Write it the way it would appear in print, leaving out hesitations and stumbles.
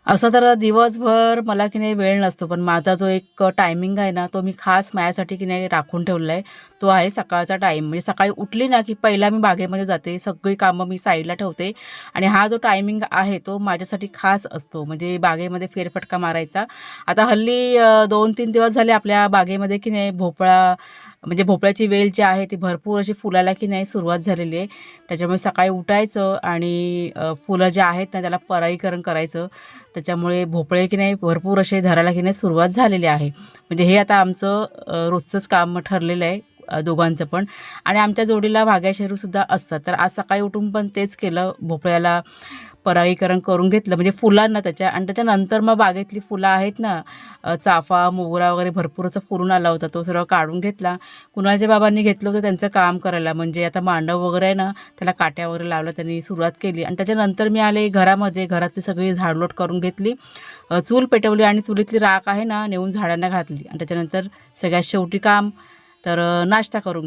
असं तर दिवसभर मला की नाही वेळ नसतो, पण माझा जो एक टायमिंग आहे ना, तो मी खास माझ्यासाठी की नाही राखून ठेवला आहे. तो आहे सकाळचा टाईम. म्हणजे सकाळी उठली ना, की पहिला मी बागेमध्ये जाते. सगळी कामं मी साईडला ठेवते आणि हा जो टायमिंग आहे, तो माझ्यासाठी खास असतो. म्हणजे बागेमध्ये फेरफटका मारायचा. आता हल्ली 2-3 दिवस झाले आपल्या बागेमध्ये की नाही भोपळा म्हणजे भोपळ्याची वेल जी आहे, ती भरपूर अशी फुलायला की नाही सुरुवात झालेली आहे. त्याच्यामुळे सकाळी उठायचं आणि फुलं जे आहेत ना, त्याला परागीकरण करायचं. त्याच्यामुळे भोपळे की नाही भरपूर असे धरायला की नाही सुरुवात झालेली आहे. म्हणजे हे आता आमचं रोजचंच काम ठरलेलं आहे दोघांचं पण. आणि आमच्या जोडीला भाग्यशेरूसुद्धा असतात. तर आज सकाळी उठून पण तेच केलं. भोपळ्याला परागीकरण करून घेतलं म्हणजे फुलांना त्याच्या आणि त्याच्यानंतर मग बागेतली फुलं आहेत ना, चाफा, मोगरा वगैरे भरपूर असं फुलून आला होता. तो सर्व काढून घेतला. कुणालच्या बाबांनी घेतलं होतं त्यांचं काम करायला. म्हणजे आता मांडव वगैरे आहे ना, त्याला काट्या वगैरे लावल्या त्यांनी सुरुवात केली आणि त्याच्यानंतर मी आले घरामध्ये. घरातली सगळी झाडलोट करून घेतली. चूल पेटवली आणि चुलीतली राख आहे ना, नेऊन झाडांना घातली आणि त्याच्यानंतर सगळ्यात शेवटी काम तर नाश्ता करून